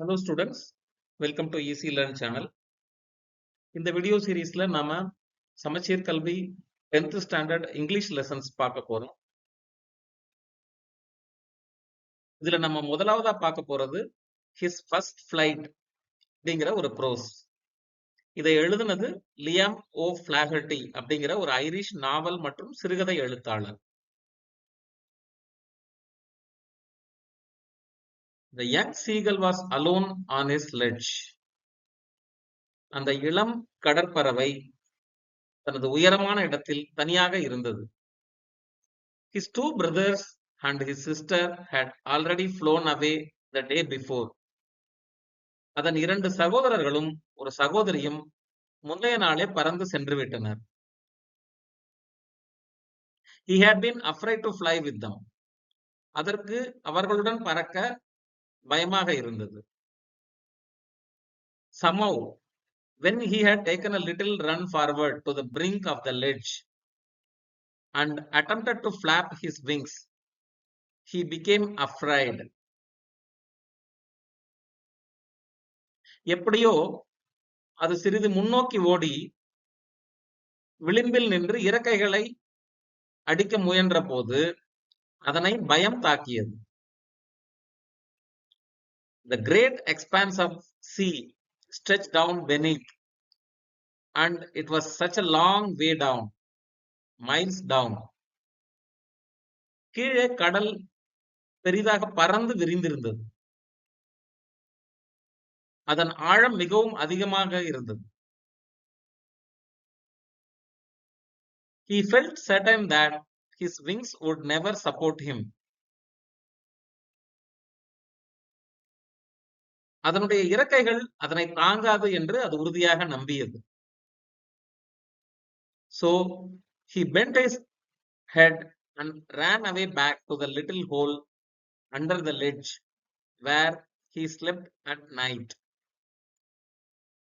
Hello students, welcome to Easy Learn channel. இந்த video சீரீஸ்ல நாம சமச்சீர் கல்வி 10th ஸ்டாண்டர்ட் இங்கிலீஷ் லெசன்ஸ் பார்க்க போறோம். இதுல நம்ம முதலாவதா பார்க்க போறது his first flight அப்படிங்கிற ஒரு ப்ரோஸ். இதை எழுதுனது லியாம் ஓ ஃபிளாகர்டி அப்படிங்கிற ஒரு ஐரிஷ் நாவல் மற்றும் சிறுகதை எழுத்தாளர். The young seagull was alone on his ledge. அந்த இளம் கடற்பறவை தனது உயரமான இடத்தில் தனியாக இருந்தது. His two brothers and his sister had already flown away the day before. அதன் இரண்டு சகோதரர்களும் ஒரு சகோதரியும் முந்தைய நாளே பறந்து சென்று விட்டனர். He had been afraid to fly with them. அதற்கு அவர்களுடன் பறக்க பயமாக இருந்தது. Somehow, when he had taken a little run forward to the brink of the ledge and attempted to flap his wings, he became afraid. எப்படியோ அது சிறிது முன்னோக்கி ஓடி விளிம்பில் நின்று இறக்கைகளை அடிக்க முயன்ற போது அதனை பயம் தாக்கியது. The great expanse of sea stretched down beneath, and it was such a long way down, miles down. கீழே கடல் பெரிதாக பறந்து விரிந்திருந்தது. அதன் ஆழம் மிகவும் அதிகமாக இருந்தது. He felt certain that his wings would never support him. அதனுடைய இறக்கைகள் அதனை தாங்காது என்று அது உறுதியாக நம்பியது. So he bent his head and ran away back to the little hole under the ledge where he slept at night.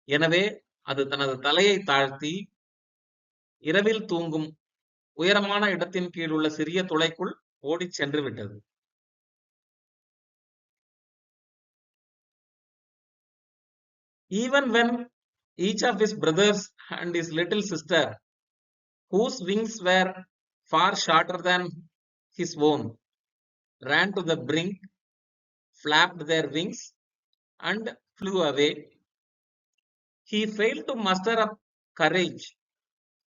எனவே அது தனது தலையை தாழ்த்தி இரவில் தூங்கும் உயரமான இடத்தின் கீழ் உள்ள சிறிய துளைக்குள் ஓடிச் சென்று விட்டது. Even when each of his brothers and his little sister, whose wings were far shorter than his own, ran to the brink, flapped their wings, and flew away, he failed to muster up courage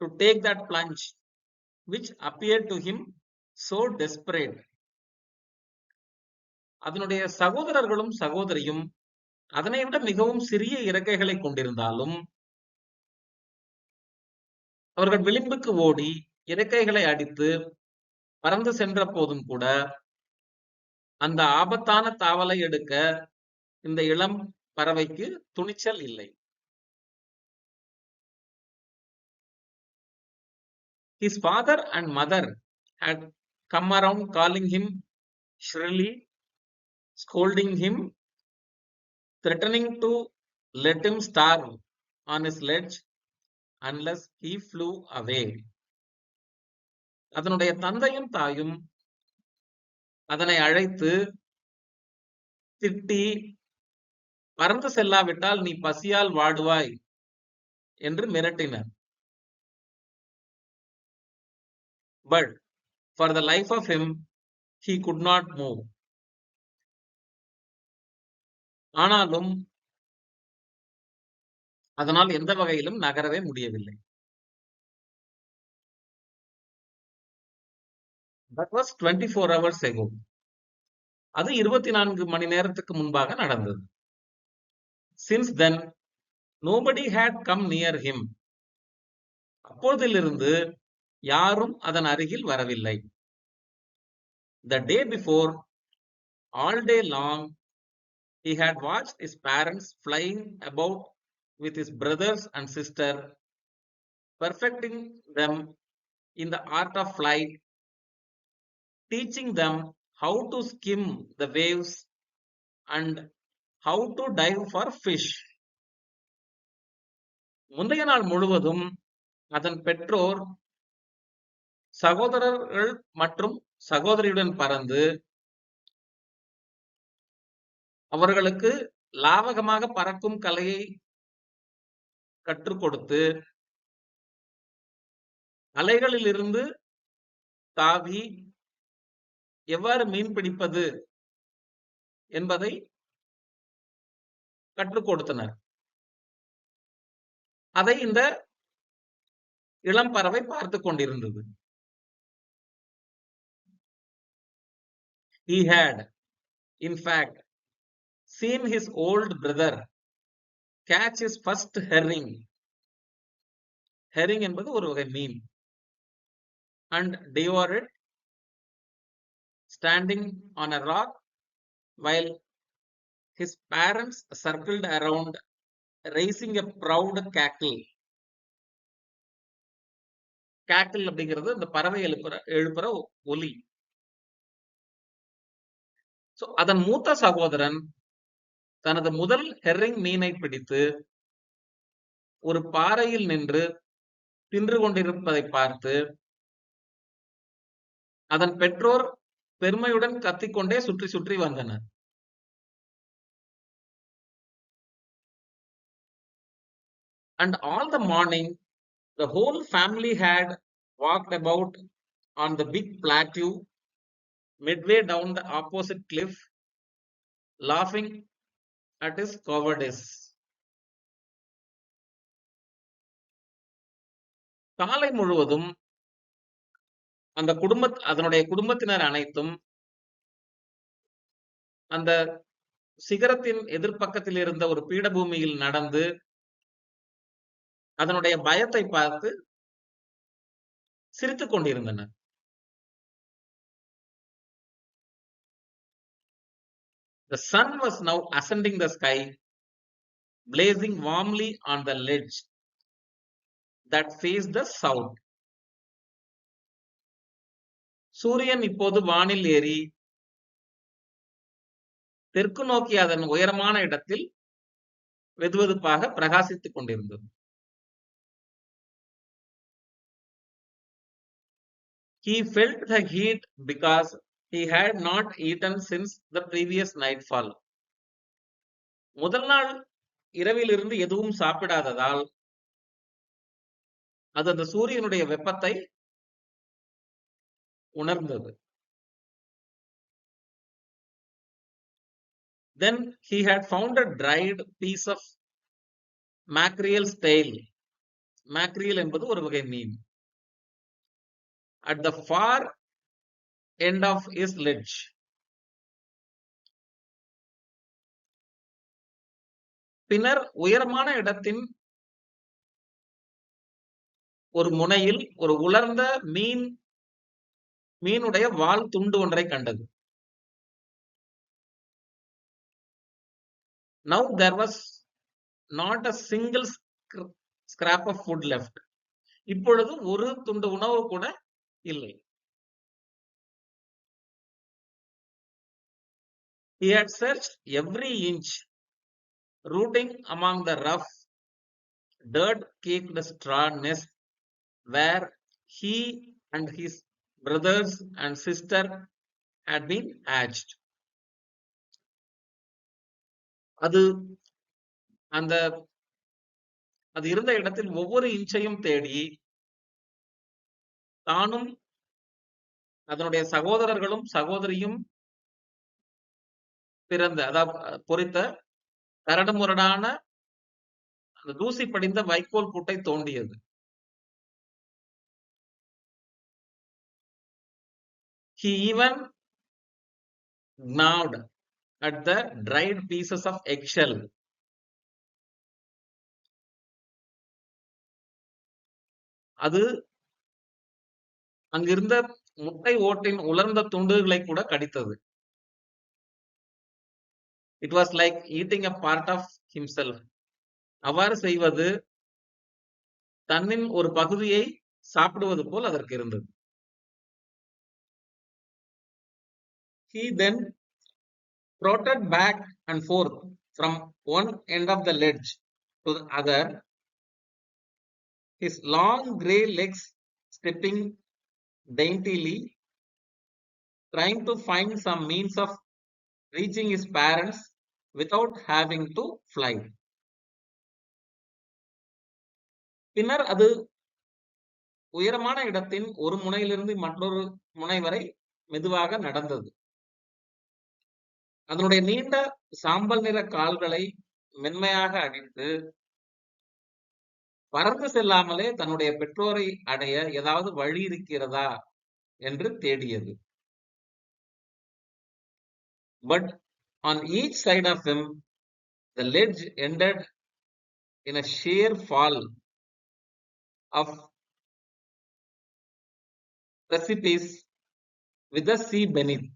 to take that plunge, which appeared to him so desperate. அதனுடைய சகோதரர்களும் சகோதரியும் அதனை விட மிகவும் சிறிய இறக்கைகளை கொண்டிருந்தாலும் அவர்கள் விளிம்புக்கு ஓடி இறக்கைகளை அடித்து பறந்து சென்ற போதும் கூட அந்த ஆபத்தான தாவலை எடுக்க இந்த இளம் பறவைக்கு துணிச்சல் இல்லை. His father and mother had come around calling him shrilly, scolding him, threatening to let him starve on his ledge unless he flew away. அதனுடைய தந்தையும் தாயும் அதனை அழைத்து திட்டி பறந்து செல்லாவிட்டால் நீ பசியால் வாடுவாய் என்று மிரட்டினர். But for the life of him, he could not move. ஆனாலும் அதனால் எந்த வகையிலும் நகரவே முடியவில்லை. That was 24 hours ago. அது 24 மணி நேரத்துக்கு முன்பாக நடந்தது. Since then, nobody had come near him. அப்போதிலிருந்து யாரும் அதன் அருகில் வரவில்லை. The day before, all day long, he had watched his parents flying about with his brothers and sister, perfecting them in the art of flight, teaching them how to skim the waves and how to dive for fish. முந்தைய நாள் முழுவதும் அதன் பெற்றோர் சகோதரர்கள் மற்றும் சகோதரியுடன் பறந்து அவர்களுக்கு லாவகமாக பறக்கும் கலையை கற்றுக் கொடுத்து அலைகளில் இருந்து தாவி எவ்வாறு மீன் பிடிப்பது என்பதை கற்றுக் கொடுத்தனர். அதை இந்த இளம் பறவை பார்த்துக் கொண்டிருந்தது. He had, in fact, seen his old brother catch his first herring. Herring என்பது ஒரு வகை மீன். And devour it, standing on a rock while his parents circled around, raising a proud cackle. Cackle அப்படிங்கிறது இந்த பறவை எழுப்புற ஒலி. அதன் மூத்த சகோதரன் தனது முதல் ஹெர்ரிங் மீனை பிடித்து ஒரு பாறையில் நின்று தின்று கொண்டிருப்பதை பார்த்து அதன் பெற்றோர் பெருமையுடன் கத்திக்கொண்டே சுற்றி சுற்றி வந்தனர். And all the morning the whole family had walked about on the big plateau midway down the opposite cliff, laughing at his cowardice. காலை முழுவதும் அதனுடைய குடும்பத்தினர் அனைத்தும் அந்த சிகரத்தின் எதிர்ப்பக்கத்தில் இருந்த ஒரு பீடபூமியில் நடந்து அதனுடைய பயத்தை பார்த்து சிரித்துக் கொண்டிருந்தனர். The sun was now ascending the sky, blazing warmly on the ledge that faced the south. சூரியன் இப்போது வானில் ஏறி தெற்கு நோக்கி அதன் உயரமான இடத்தில் வெதுவெதுப்பாக பிரகாசித்துக் கொண்டிருந்தது. He felt the heat because he had not eaten since the previous nightfall. முதல் நாள் இரவிலிருந்து எதுவும் சாப்பிடாததால் அது அந்த சூரியனுடைய வெப்பத்தை உணர்ந்தது. Then he had found a dried piece of mackerel's tail. Mackerel என்பது ஒரு வகை மீன். At the far end of his ledge. பின்னர் உயரமான இடத்தின் ஒரு முனையில் ஒரு உலர்ந்த மீனுடைய வால் துண்டு ஒன்றை கண்டது. Now there was not a single scrap of food left. இப்பொழுது ஒரு துண்டு உணவு கூட இல்லை. He had searched every inch, rooting among the rough, dirt-caked straw nest where he and his brothers and sister had been hatched. அது இருந்த இடத்தில் ஒவ்வொரு இன்ச்சையும் தேடி தானும் அதனுடைய சகோதரர்களும் சகோதரியும் பொறித்த கரடுமுரடான அந்த தூசி படிந்த வைக்கோல் கூட்டை தோண்டியது. He even gnawed at the dried pieces of eggshell. அது அங்கிருந்த முட்டை ஓட்டின் உலர்ந்த துண்டுகளை கூட கடித்தது. It was like eating a part of himself. அவ்வாறு செய்வது தன்னின் ஒரு பகுதியை சாப்பிடுவது போல் அதற்கு இருந்தது. He then trotted back and forth from one end of the ledge to the other, his long grey legs stepping daintily, trying to find some means of reaching his parents without having to fly. பின்னர் அது உயரமான இடத்தின் ஒரு முனையிலிருந்து மற்றொரு முனை வரை மெதுவாக நடந்தது. அதனுடைய நீண்ட சாம்பல் நிற கால்களை மென்மையாக அடித்து பறந்து செல்லாமலே தன்னுடைய பெற்றோரை அடைய ஏதாவது வழி இருக்கிறதா என்று தேடியது. But on each side of him, the ledge ended in a sheer fall of precipice with the sea beneath.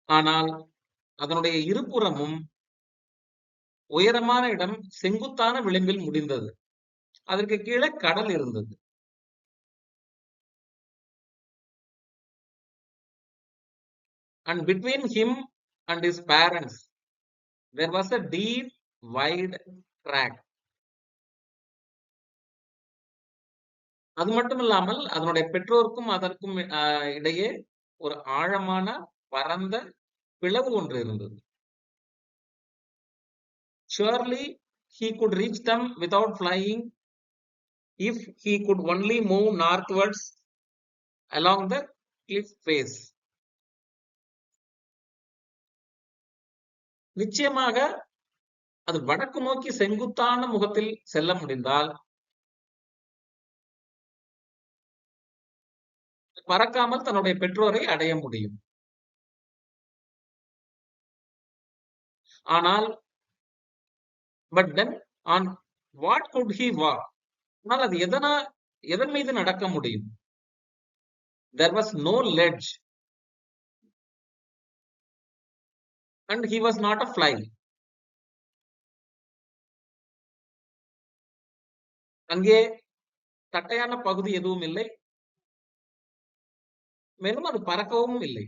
ஆனால் அதனுடைய இருபுறமும் உயரமான இடம் செங்குத்தான விளிம்பில் முடிந்தது. அதற்கு கீழே கடல் இருந்தது. And between him and his parents, there was a deep, wide crack. அது மட்டும் இல்லாமல் அதனுடைய பெற்றோருக்கும் அதற்கும் இடையே ஒரு ஆழமான பரந்த பிளவு ஒன்று இருந்தது. Surely he could reach them without flying if he could only move northwards along the cliff face. நிச்சயமாக அது வடக்கு நோக்கி செங்குத்தான முகத்தில் செல்ல முடிந்தால் பறக்காமல் தன்னுடைய பெற்றோரை அடைய முடியும். ஆனால் but then on what could he walk? ஆனால் அது எதன் மீது நடக்க முடியும்? There was no ledge and he was not a fly. அங்கே தட்டையான பகுதி எதுவும் இல்லை, மேலும் அது பறக்கவும் இல்லை.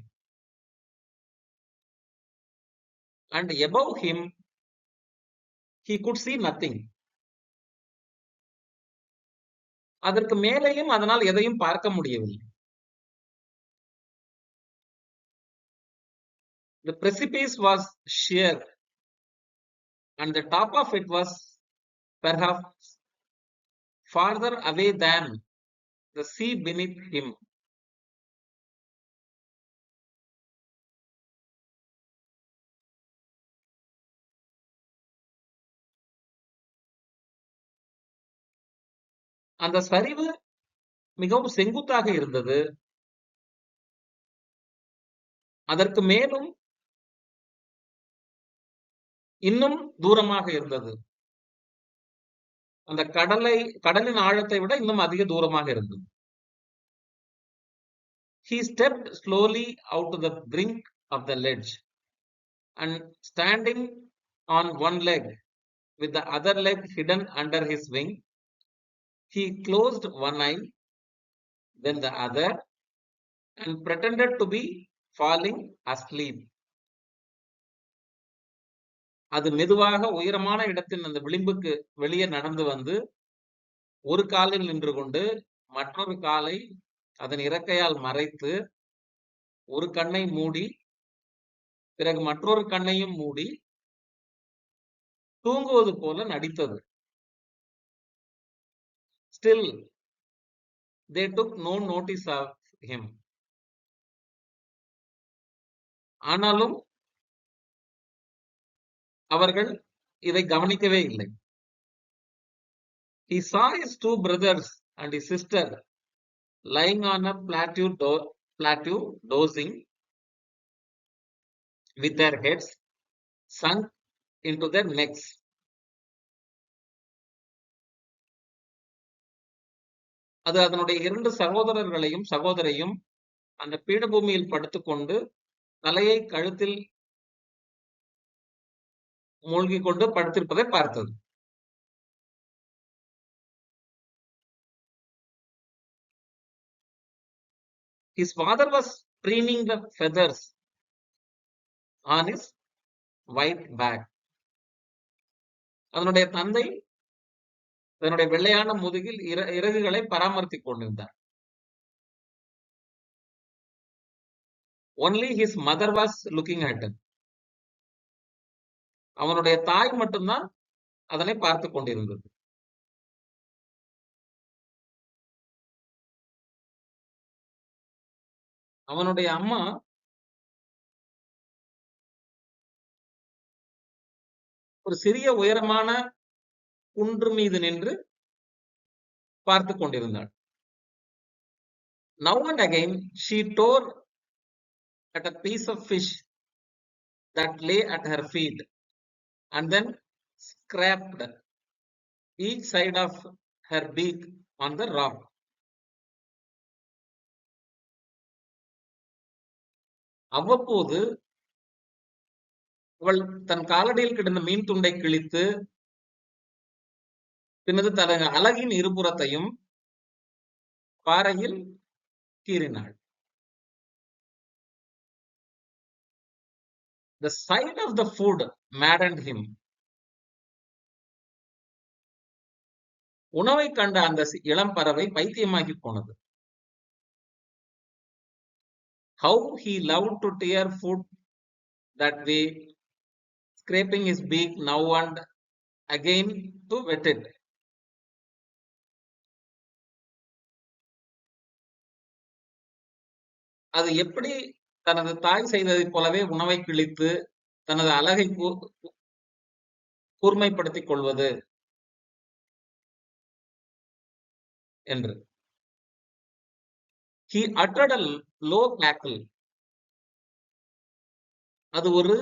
And above him he could see nothing. அதற்கு மேலேயும் அதனால் எதையும் பார்க்க முடியவில்லை. The precipice was sheer and the top of it was perhaps farther away than the sea beneath him. அந்த சரிவு மிகவும் செங்குத்தாக இருந்தது. அதற்கு மேலும் இன்னும் தூரமாக இருந்தது. அந்த கடலின் ஆழத்தை விட இன்னும் அதிக தூரமாக இருந்தது. He stepped slowly out to the brink of the ledge and standing on one leg with the other leg hidden under his wing, he closed one eye, then the other, and pretended to be falling asleep. அது மெதுவாக உயரமான இடத்தின் அந்த விளிம்புக்கு வெளியே நடந்து வந்து ஒரு காலில் நின்று கொண்டு மற்றொரு காலை அதன் இறக்கையால் மறைத்து ஒரு கண்ணை மூடி பிறகு மற்றொரு கண்ணையும் மூடி தூங்குவது போல நடித்தது. Still they took no notice of him. ஆனாலும் அவர்கள் இதை கவனிக்கவே இல்லை. He saw his two brothers and his sister lying on a plateau dozing with their heads sunk into their necks. அது அதனுடைய இரண்டு சகோதரர்களையும் சகோதரையும் அந்த பீடபூமியில் படுத்துக்கொண்டு தலையை கழுத்தில் மூழ்கிக் கொண்டு படுத்திருப்பதை பார்த்தது. His father was preening the feathers on his white back. அதனுடைய தந்தை தன்னுடைய வெள்ளையான முதுகில் இறகுகளை பராமரித்துக் கொண்டிருந்தார். Only his mother was looking at him. அவனுடைய தாய் மட்டும்தான் அதனை பார்த்து கொண்டிருந்தது. அவனுடைய அம்மா ஒரு சிறிய உயரமான குன்று மீது நின்று பார்த்து கொண்டிருந்தாள். Now and again she tore at a piece of fish that lay at her feet and then scraped each side of her beak on the rock. அவ்வப்போது அவள் தன் காலடியில் கிடந்த மீன் துண்டை கிழித்து பின்னது தனது அலகின் இருபுறத்தையும் பாறையில் கீறினாள். The sight of the food maddened him. உணவை கண்ட அந்த இளம் பறவை பைத்தியமாகி போனது. How he loved to tear food that way, scraping his beak now and again to wet it. அது எப்படி தனது தாய் செய்ததைப் போலவே உணவை கிழித்து தனது அழகை கூர்மைப்படுத்திக் கொள்வது என்று. He uttered a low cackle. அது ஒரு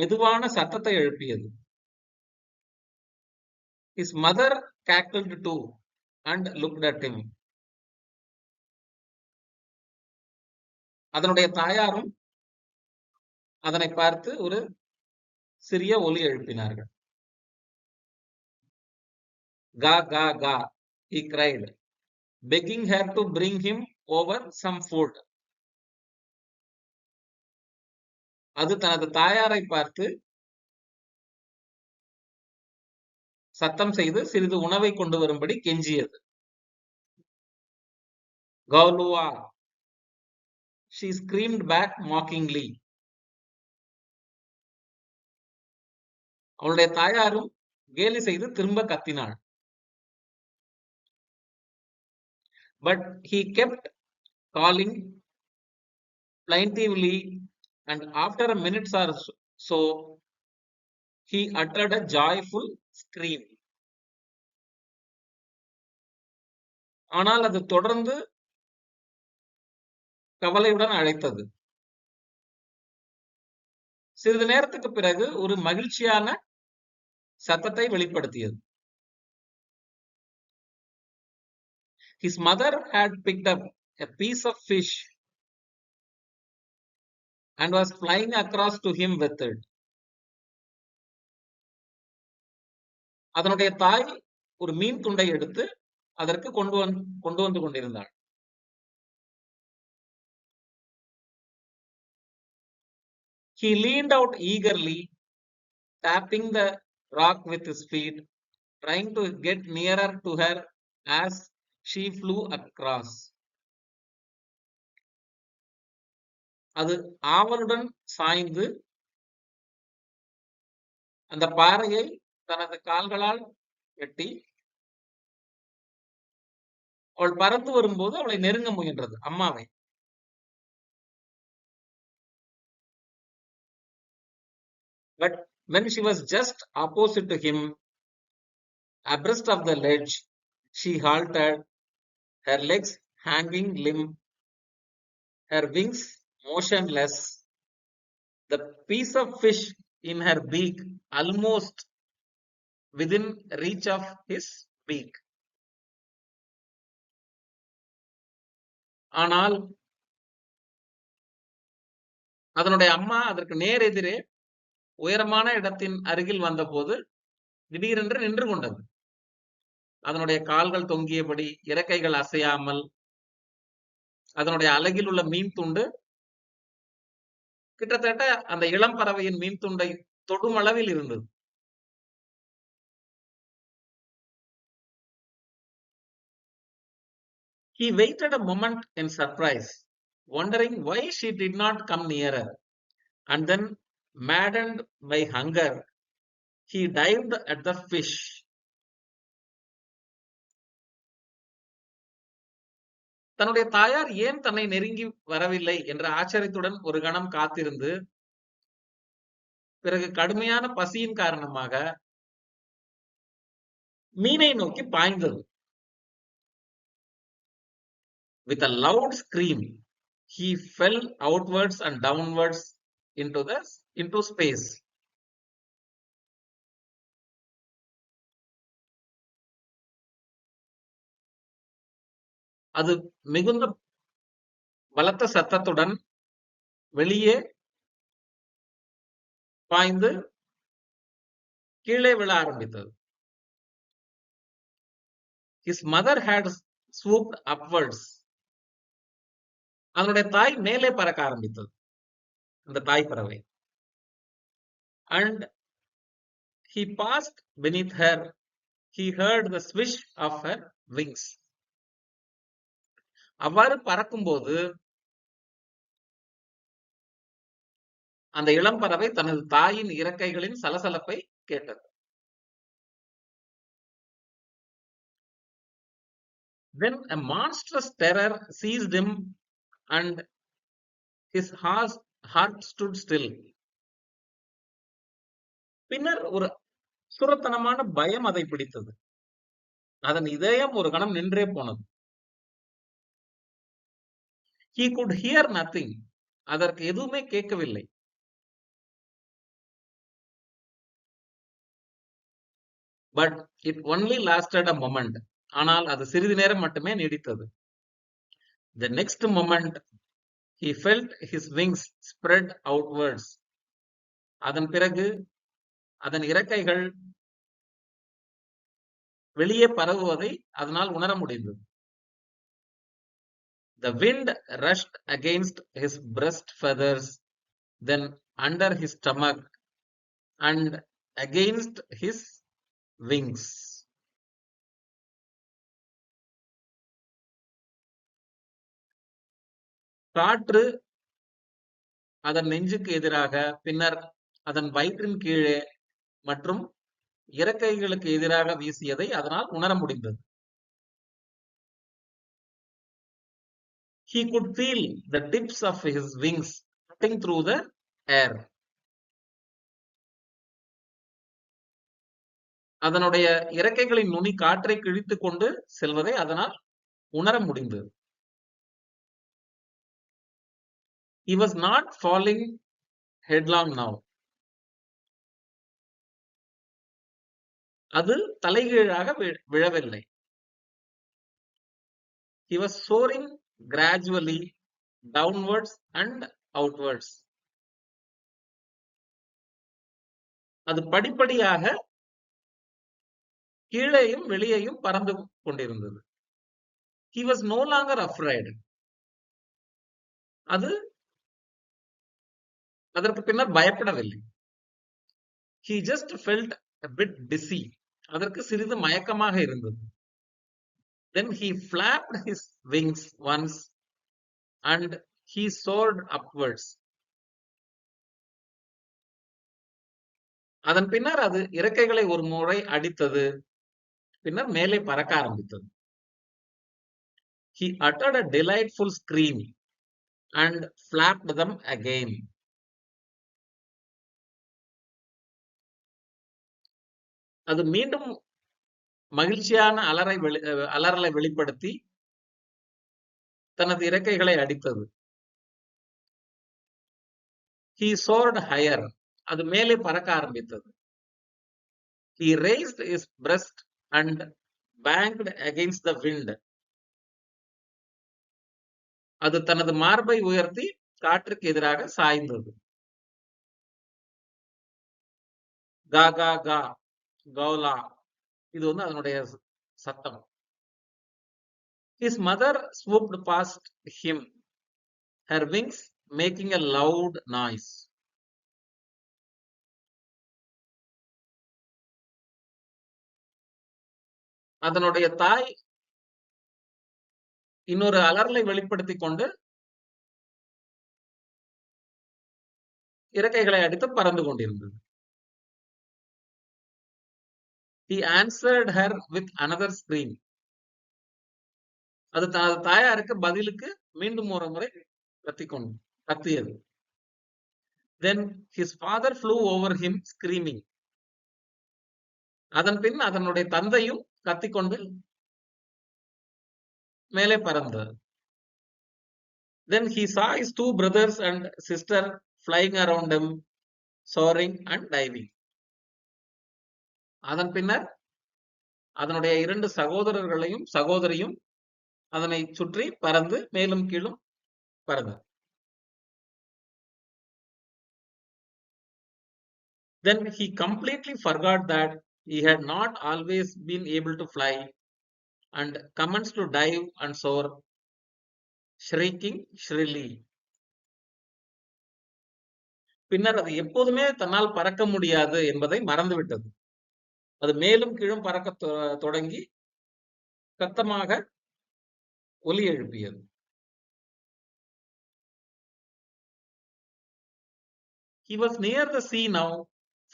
மெதுவான சத்தத்தை எழுப்பியது. His mother cackled too and looked at him. அதனுடைய தாயாரும் அதனை பார்த்து ஒரு சிறிய ஒலி எழுப்பினார்கள். Ga ga ga, he cried, begging her to bring him over some food. அது தனது தாயாரை பார்த்து சத்தம் செய்து சிறிது உணவை கொண்டு வரும்படி கெஞ்சியது. Gaulua, she screamed back mockingly. அவளுடைய தாயாரும் கேலி செய்து திரும்ப கத்தினாள். But he kept calling plaintively, and after a minute or so he uttered a joyful scream. ஆனால் அது தொடர்ந்து கவலையுடன் அழைத்தது. சிறிது நேரத்துக்கு பிறகு ஒரு மகிழ்ச்சியான சத்தத்தை வெளிப்படுத்தியது. His mother had picked up a piece of fish and was flying across to him with it. அதனுடைய தாய் ஒரு மீன் துண்டை எடுத்து அதற்கு கொண்டு வந்து கொண்டிருந்தாள். He leaned out eagerly, tapping the rock with his feet, trying to get nearer to her as she flew across. அது ஆவலுடன் சாய்ந்து அந்த பாறையை தனது கால்களால் வெட்டி அவள் பறந்து வரும்போது அவளை நெருங்க முயன்றது, அம்மாவை. But when she was just opposite to him, abreast of the ledge, she halted, her legs hanging limp, her wings motionless, the piece of fish in her beak almost within reach of his beak. ஆனால் அதனுடைய அம்மா அதற்கு நேர் எதிரே உயரமான இடத்தின் அருகில் வந்தபோது திடீரென்று நின்று கொண்டது. அதனுடைய கால்கள் தொங்கியபடி, இறக்கைகள் அசையாமல், அதனுடைய அலகில் உள்ள மீன் துண்டு கிட்டத்தட்ட அந்த இளம் பறவையின் மீன் துண்டை தொடும் அளவில் இருந்தது. He waited a moment in surprise. wondering why she did not come nearer. And then, maddened by hunger, he dived at the fish. தன்னுடைய தாயார் ஏன் தன்னை நெருங்கி வரவில்லை என்ற ஆச்சரியத்துடன் ஒரு கணம் காத்திருந்து, பிறகு கடுமையான பசியின் காரணமாக மீனை நோக்கி பாய்ந்தது. With a loud scream, he fell outwards and downwards into space. அது மிகுந்த பலத்த சத்தத்துடன் வெளியே பாய்ந்து கீழே விழ ஆரம்பித்தது. His mother had swooped upwards. அதனுடைய தாய் மேலே பறக்க ஆரம்பித்தது, அந்த தாய் பறவை. And he passed beneath her. He heard the swish of her wings. அவ்வாறு பறக்கும்போது அந்த இளம் பறவை தனது தாயின் இறக்கைகளின் சலசலப்பை கேட்டது. Then a monstrous terror seized him and his heart stood still. பின்னர் ஒரு சுரத்தனமான பயம் அதை பிடித்தது. அதன் இதயம் ஒரு கணம் நின்றே போனது. He could hear nothing. அதற்கு எதுவுமே கேட்கவில்லை. But it only lasted a moment. ஆனால் அது சிறிது நேரம் மட்டுமே நீடித்தது. The next moment he felt his wings spread outwards. அதன் பிறகு அதன் இறக்கைகள் வெளியே பரவுவதை அதனால் உணர முடிந்தது. The wind rushed against his breast feathers, then under his stomach and against his wings. காற்று அதன் நெஞ்சுக்கு எதிராக, பின்னர் அதன் வயிற்றின் கீழே மற்றும் இறக்கைகளுக்கு எதிராக வீசியதை அதனால் உணர முடிந்தது. He could feel the tips of his wings cutting through the air. அதனுடைய இறக்கைகளின் நுனி காற்றை கிழித்துக் கொண்டு செல்வதை அதனால் உணர முடிந்தது. He was not falling headlong now. அது தலைகீழாக விழவில்லை. He was soaring gradually downwards and outwards. அது படிப்படியாக கீழேயும் வெளியேயும் பறந்து கொண்டிருந்தது. He was no longer afraid. அது அதற்கு பின்னர் பயப்படவில்லை. He just felt a bit dizzy. அதற்கு சிறிது மயக்கமாக இருந்தது. Then he flapped his wings once and he soared upwards. அதன் பின்னர் அது இறக்கைகளை ஒரு முறை அடித்தது, பின்னர் மேலே பறக்க ஆரம்பித்தது. He uttered a delightful scream and flapped them again. அது மீண்டும் மகிழ்ச்சியான அலறலை வெளிப்படுத்தி தனது இறக்கைகளை அடித்தது. He soared higher. அது மேலே பறக்க ஆரம்பித்தது. He raised his breast and banged against the wind. அது தனது மார்பை உயர்த்தி காற்றுக்கு எதிராக சாய்ந்தது. கா கா கா கௌலா, இது அதனுடைய சத்தம். His mother swooped past him, her wings making a loud noise. அதனுடைய தாய் இன்னொரு அலறலை வெளிப்படுத்திக் கொண்டு இறக்கைகளை அடித்து பறந்து கொண்டிருந்தது. He answered her with another scream. அது தாயாருக்கு பதிலுக்கு மீண்டும் ஒரு முறை கத்தியது. Then his father flew over him screaming. அதன் பின் அதனுடைய தந்தையும் கத்திக்கொண்டு மேலே பறந்தார். Then he saw his two brothers and sister flying around him, soaring and diving. அதன் பின்னர் அதனுடைய 2 சகோதரர்களையும் சகோதரியும் அதனை சுற்றி பறந்து மேலும் கீழும் பறந்தார். Then he completely forgot that he had not always been able to fly and commenced to dive and soar, shrieking shrilly. பின்னர் அது எப்போதுமே தன்னால் பறக்க முடியாது என்பதை மறந்துவிட்டது. அது மேலும் கீழும் பறக்க தொடங்கி சத்தமாக ஒலி எழுப்பியது. He was near the sea now,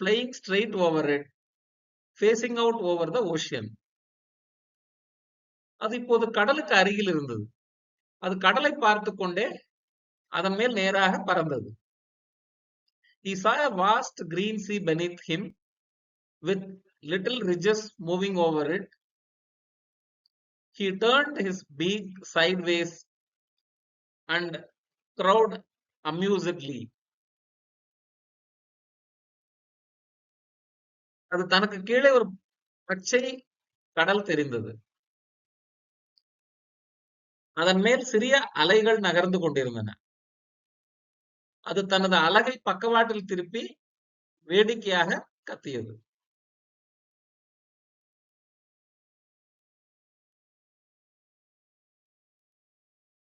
flying straight over it, facing out over the ocean. அது இப்போது கடலுக்கு அருகில் இருந்தது. அது கடலை பார்த்து கொண்டே அதன் மேல் நேராக பறந்தது. He saw a vast green sea beneath him with little ridges moving over it. He turned his beak sideways and crowed amusedly. அது தனக்கு கீழே ஒரு பச்சை கடல் தெரிந்தது. அதன் மேல் சிறிய அலைகள் நகர்ந்து கொண்டிருந்தன. அது தனது அலகை பக்கவாட்டில் திருப்பி வேடிக்கையாக கத்தியது.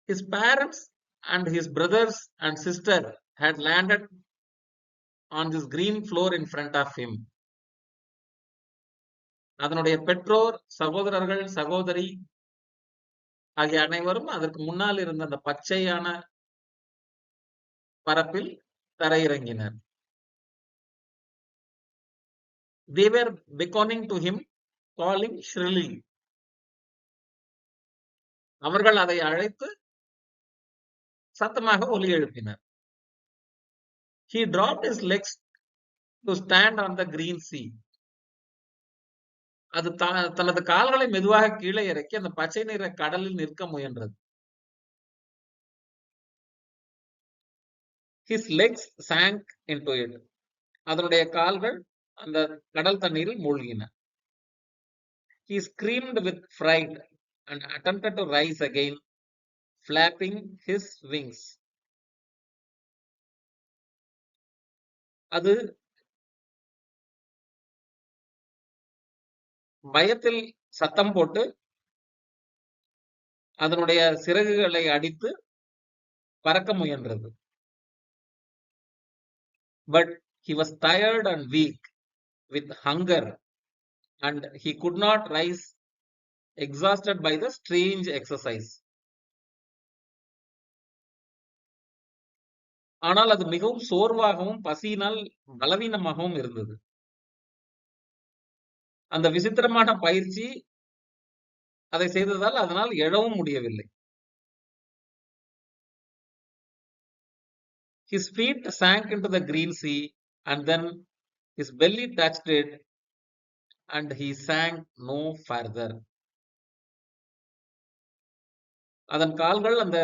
His parents and his brothers and sister had landed on this green floor in front of him. அதனுடைய பெற்றோர், சகோதரர்கள், சகோதரி ஆகிய அனைவரும் அதற்கு முன்னால் இருந்த அந்த பச்சையான பரப்பில் தரையிறங்கினர். They were beckoning to him, calling shrilly. அவர்கள் அதை அழைத்து சத்தமாக ஒலி எழுப்பினர். He dropped his legs to stand on the green sea. அது தனது கால்களை மெதுவாக கீழே இறக்கி அந்த பச்சை நிற கடலில் நிற்க முயன்றது. His legs sank into it. அதனுடைய கால்கள் அந்த கடல் தண்ணீரில் மூழ்கின. He screamed with fright and attempted to rise again, flapping his wings. அது பயத்தில் சத்தம் போட்டு அதனுடைய சிறகுகளை அடித்து பறக்க முயன்றது. But he was tired and weak with hunger and he could not rise, exhausted by the strange exercise. ஆனால் அது மிகவும் சோர்வாகவும் பசியினால் பலவீனமாகவும் இருந்தது. அந்த விசித்திரமான பயிற்சி அதை செய்ததால் அதனால் எழவும் முடியவில்லை. His feet sank into the green sea and then his belly touched it and he sank no further. அதன் கால்கள் அந்த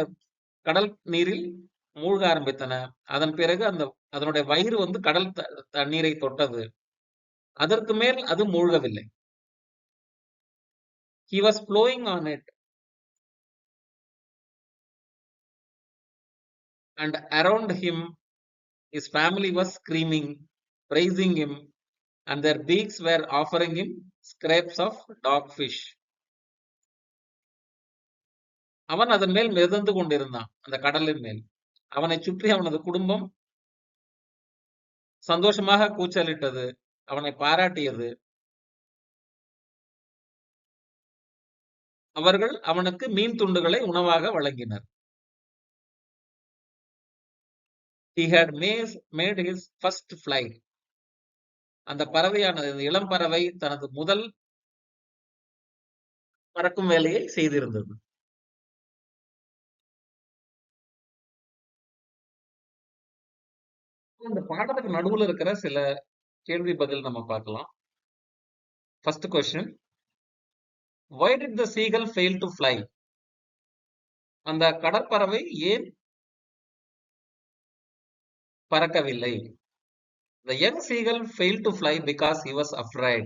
கடல் நீரில் மூழ்க ஆரம்பித்தன. அதன் பிறகு அதனுடைய வயிறு கடல் தண்ணீரை தொட்டது. அதற்கு மேல் அது மூழ்கவில்லை. He was flowing on it and around him his family was screaming, praising him, and their beaks were offering him scraps of dogfish. அவன் அதன் மேல் மிதந்து கொண்டிருந்தான், அந்த கடலின் மேல். அவனை சுற்றி அவனது குடும்பம் சந்தோஷமாக கூச்சலிட்டது, அவனை பாராட்டியது. அவர்கள் அவனுக்கு மீன் துண்டுகளை உணவாக வழங்கினர். He had made his first flight. அந்த பறவையானது, இந்த இளம் பறவை தனது முதல் பறக்கும் வேலையை செய்திருந்தது. இந்த பாடத்துக்கு நடுவுல இருக்கிற சில கேள்வி பதில் நம்ம பார்க்கலாம். First question, why did the seagull fail to fly? அந்த கடற்பறவை ஏன் பறக்கவில்லை? The young seagull failed to fly because he was afraid.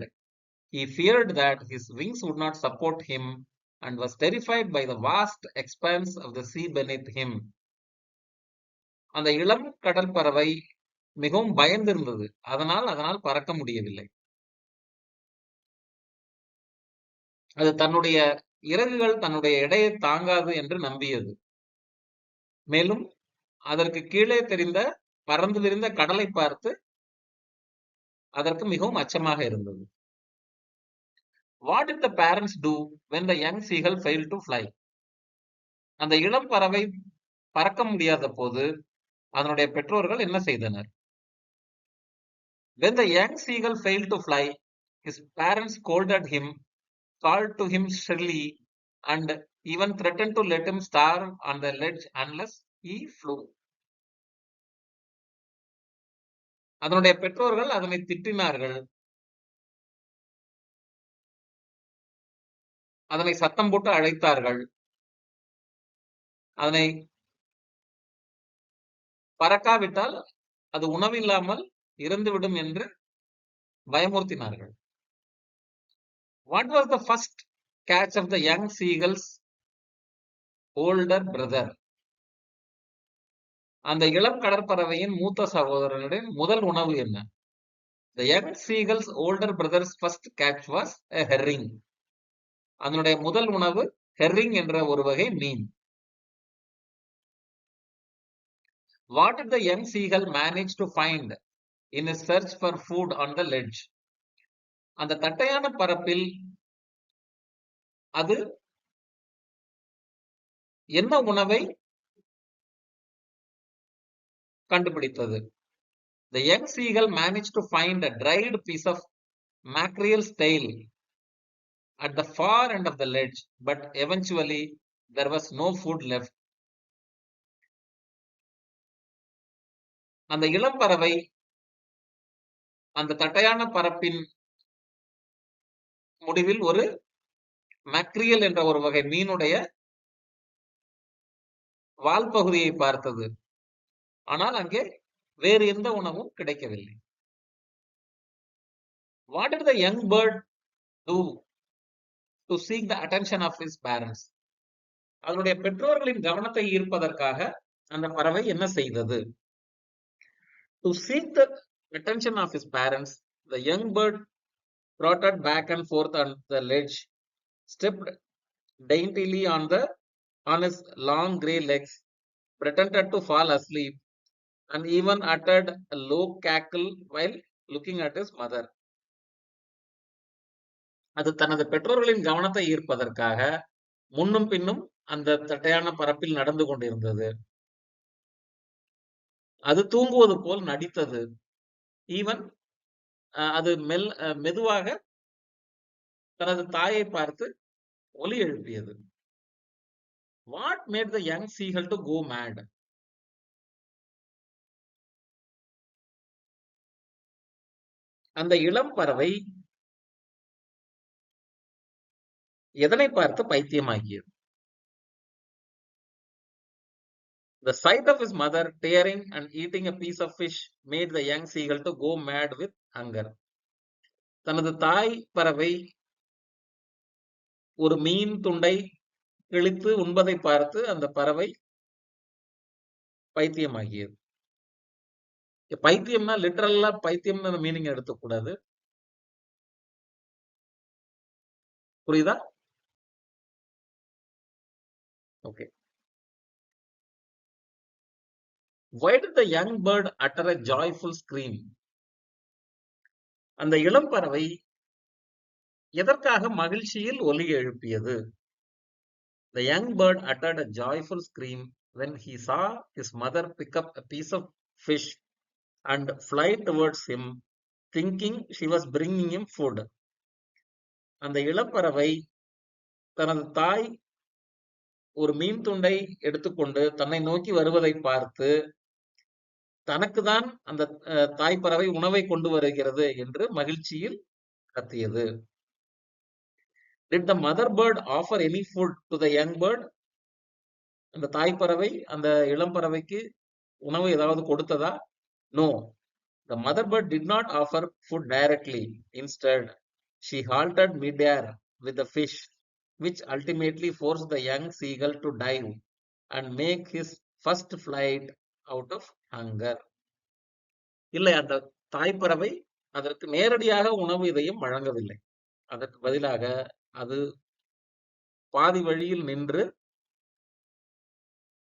He feared that his wings would not support him and was terrified by the vast expanse of the sea beneath him. அந்த இளம் கடல் பறவை மிகவும் பயந்திருந்தது. அதனால் பறக்க முடியவில்லை. அது தன்னுடைய இறகுகள் தன்னுடைய எடையை தாங்காது என்று நம்பியது. மேலும் அதற்கு கீழே தெரிந்த பறந்து விரிந்த கடலை பார்த்து அதற்கு மிகவும் அச்சமாக இருந்தது. What did the parents do when the young seagull failed to fly? அந்த இளம் பறவை பறக்க முடியாத போது அதனுடைய பெற்றோர்கள் என்ன செய்தனர்? When the young seagull failed to fly, his parents scolded him, called to him shrilly, and even threatened to let him starve on the ledge unless he flew. அதனுடைய பெற்றோர்கள் அதனை திட்டினார்கள், அதனை சத்தம் போட்டு அழைத்தார்கள், அதனை பறக்காவிட்டால் அது உணவில்லாமல் இறந்துவிடும் என்று பயமுறுத்தினார்கள். What was the first catch of the young seagull's older brother? அந்த இளம் கடற்பறவையின் மூத்த சகோதரனுடைய முதல் உணவு என்ன? The young seagull's older brother's first catch was a herring. அதனுடைய முதல் உணவு herring என்ற ஒரு வகை மீன். What did the young seagull manage to find in his search for food on the ledge? அந்த தட்டையான பரப்பில் அது என்ன உணவை கண்டுபிடித்தது? The young seagull managed to find a dried piece of mackerel's tail at the far end of the ledge, but eventually there was no food left. அந்த இளம் பறவை அந்த தட்டையான பரப்பின் முடிவில் ஒரு மேக்ரியல் என்ற ஒரு வகை மீனுடைய வால் பகுதியை பார்த்தது. ஆனால் அங்கே வேறு எந்த உணவும் கிடைக்கவில்லை. What did the young bird do to seek the attention of his parents? அதனுடைய பெற்றோர்களின் கவனத்தை ஈர்ப்பதற்காக அந்த பறவை என்ன செய்தது? To seek the attention of his parents, the young bird trotted back and forth on the ledge, stepped daintily on his long grey legs, pretended to fall asleep, and even uttered a low cackle while looking at his mother. அது தனது பெற்றோர்களின் கவனத்தை ஈர்ப்பதற்காக முன்னும் பின்னும் அந்த தட்டையான பரப்பில் நடந்து கொண்டிருந்தது. அது தூங்குவது போல் நடித்தது. ஈவன் அது மெதுவாக தனது தாயை பார்த்து ஒலி எழுப்பியது. What made the young seagull to go mad? அந்த இளம் பறவை எதனை பார்த்து பைத்தியமாகியது? The sight of his mother tearing and eating a piece of fish made the young seagull to go mad with hunger. தனது தாய் பறவை ஒரு மீன் துண்டை கிழித்து உண்பதை பார்த்து அந்த பறவை பைத்தியமாகியது. பைத்தியம்னா லிட்டரலா பைத்தியம்னு மீனிங் எடுத்துக்கூடாது. புரியுதா? Okay. Why did the young bird utter a joyful scream? அந்த இளம் பறவை எதற்காக மகிழ்ச்சியில் ஒலி எழுப்பியது? The young bird uttered a joyful scream when he saw his mother pick up a piece of fish and fly towards him, thinking she was bringing him food. அந்த இளம்பறவை தனது தாய் ஒரு மீன் துண்டை எடுத்துக்கொண்டு தன்னை நோக்கி வருவதை பார்த்து தனக்கு தான் அந்த தாய் பறவை உணவை கொண்டு வருகிறது என்று மகிழ்ச்சியில் கத்தியது. Did the mother bird offer any food to the young bird? அந்த தாய் பறவை அந்த இளம் பறவைக்கு உணவு ஏதாவது கொடுத்ததா? No. The mother bird did not offer food directly. Instead, she halted midair with the fish, which ultimately forced the young seagull to dive and make his first flight out of hunger. இல்லை, அந்த தாய் பறவை அதற்கு நேரடியாக உணவு இதையும் வழங்கவில்லை. அதற்கு பதிலாக அது பாதி வழியில் நின்று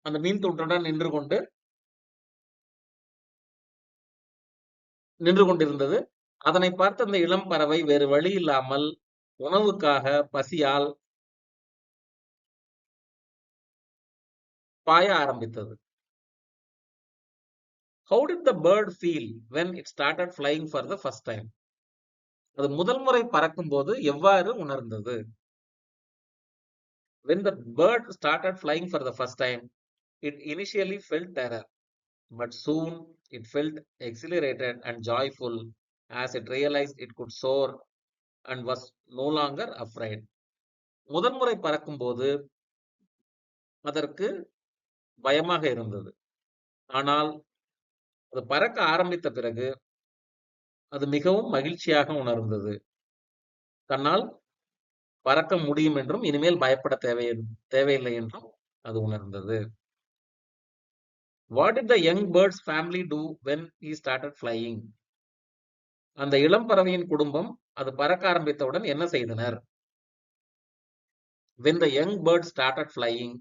அந்த மீன் துண்டுடன் நின்று கொண்டிருந்தது. அதனை பார்த்த அந்த இளம் பறவை வேறு வழி இல்லாமல் உணவுக்காக பசியால் பாய ஆரம்பித்தது. How did the bird feel when it started flying for the first time? அது முதல் முறை பறக்கும் போது எவ்வாறு உணர்ந்தது? When the bird started flying for the first time, it initially felt terror, but soon it felt exhilarated and joyful as it realized it could soar and was no longer afraid. முதல் முறை பறக்கும் போது அதற்கு பயமாக இருந்தது. ஆனால் அது பறக்க ஆரம்பித்த பிறகு அது மிகவும் மகிழ்ச்சியாக உணர்ந்தது. தன்னால் பறக்க முடியும் என்றும் இனிமேல் பயப்பட தேவையில்லை என்றும் அது உணர்ந்தது. What did the young bird's family do when he started flying? அந்த இளம் பறவையின் குடும்பம் அது பறக்க ஆரம்பித்தவுடன் என்ன செய்தனர்? When the young bird started flying,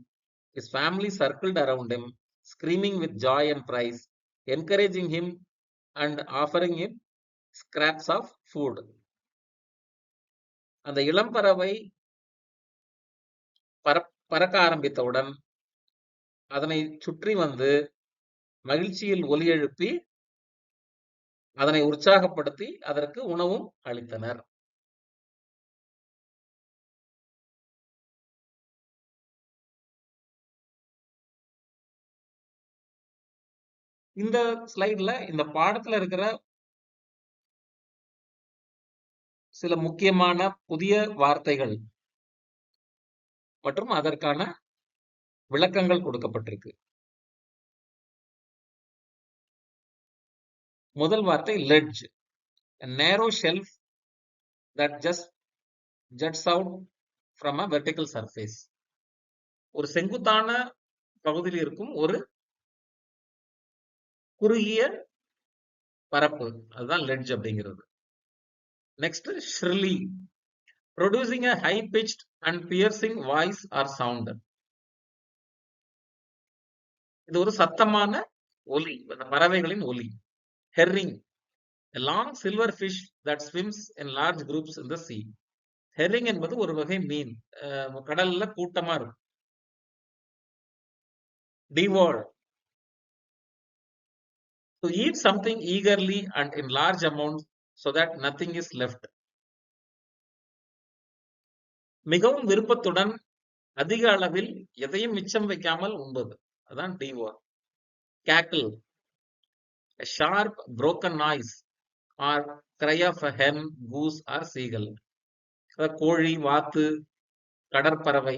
his family circled around him, screaming with joy and praise, encouraging him and offering him scraps of food. அந்த இளம் பறவை பறக்க ஆரம்பித்தவுடன் அதனை சுற்றி வந்து மகிழ்ச்சியில் ஒலி எழுப்பி அதனை உற்சாகப்படுத்தி அதற்கு உணவும் அளித்தனர். இந்த ஸ்லைட்ல இந்த பாடத்துல இருக்கிற சில முக்கியமான புதிய வார்த்தைகள் மற்றும் அதற்கான விளக்கங்கள் கொடுக்கப்பட்டிருக்கு. முதல் வார்த்தை ledge, a narrow shelf that just juts out from a vertical surface. ஒரு செங்குத்தான பகுதியில் இருக்கும் ஒரு குறுகிய பரப்பு, அதுதான் ledge அப்படிங்கிறது. Next shrilly, producing a high pitched and piercing voice or sound. இது ஒரு சத்தமான ஒலி, அந்த பறவைகளின் ஒலி. Herring, a long silver fish that swims in large groups in the sea. Herring என்பது ஒரு வகை மீன், கடல்ல கூட்டமா இருக்கும். Devour, to eat something eagerly and in large amounts so that nothing is left. மிகவும் விருப்பத்துடன் அதிக அளவில் எதையும் மிச்சம் வைக்காமல் உண்பது, அதான் devour. Cackle, a sharp broken noise or cry of a hen, goose or seagull. கோழி, வாத்து, கடற்பறவை,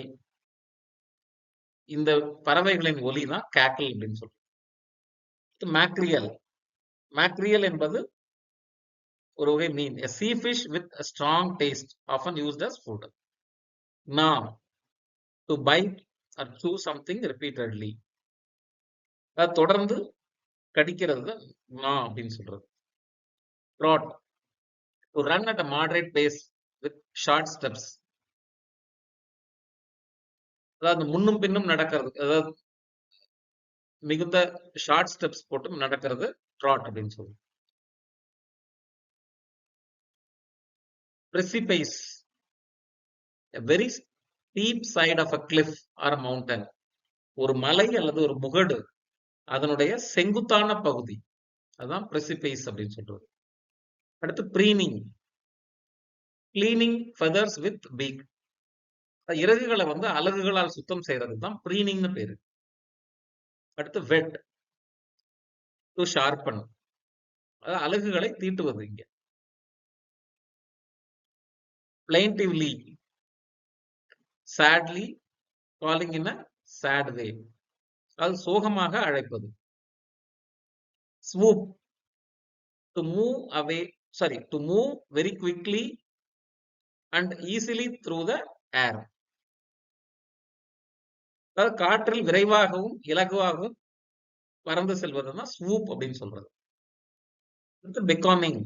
இந்த பறவைகளின் ஒலி தான் கேக்கல் அப்படின்னு சொல்றோம். மேக்ரியல், மேக்ரியல் என்பது ஒரு வகை மீன், a sea fish with a strong taste, often used as food. Gnaw, to bite or chew something repeatedly. தொடர்ந்து கடிக்கிறது gnaw அப்படின்னு சொல்றது. Trot, to run at a moderate pace with short steps. அதாவது முன்னும் பின்னும் நடக்கிறது, அதாவது மிகுந்த ஷார்ட் ஸ்டெப்ஸ் போட்டு நடக்கிறது ட்ராட் அப்படின்னு சொல்லுவோம். Precipice, a very steep side of a cliff or a mountain. ஒரு மலை அல்லது ஒரு முகடு அதனுடைய செங்குத்தான பகுதி. அதான் precipice அப்படின்னு சொல்றது. அடுத்து preening. Cleaning feathers with beak. இறகுகளை வந்து அலகுகளால் சுத்தம் செய்யறதுக்கு தான் preeningனு பேரு. அடுத்து whet. To sharpen. அதாவது அலகுகளை தீட்டுவது இங்க. Plaintively. Sadly. Calling in a sad way. அது சோகமாக அழைப்பது. Swoop. To move away, sorry, to move very quickly and easily through the air. அதாவது காற்றில் விரைவாகவும் இலகுவாகவும் பறந்து செல்வதுதான் ஸ்வூப் அப்படின்னு சொல்றது. beckoning.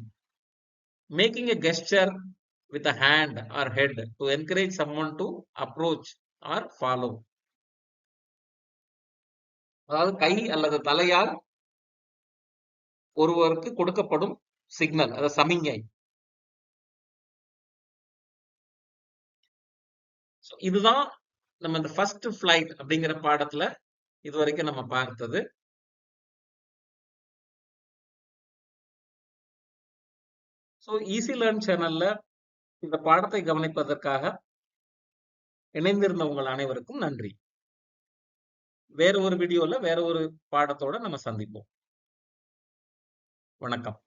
Making a gesture with a hand or head to encourage someone to approach or follow. அதாவது கை அல்லது தலையால் ஒருவருக்கு கொடுக்கப்படும் சிக்னல், அதாவது சமிங்கை. இதுதான் நம்ம இந்த ஃபர்ஸ்ட் ஃபிளைட் அப்படிங்கிற பாடத்துல இதுவரைக்கும் நம்ம பார்த்தது. ஸோ ஈஸி லேர்ன் சேனல்ல இந்த பாடத்தை கவனிப்பதற்காக இணைந்திருந்த உங்கள் அனைவருக்கும் நன்றி. வேற ஒரு வீடியோல வேற ஒரு பாடத்தோட நம்ம சந்திப்போம். வணக்கம்.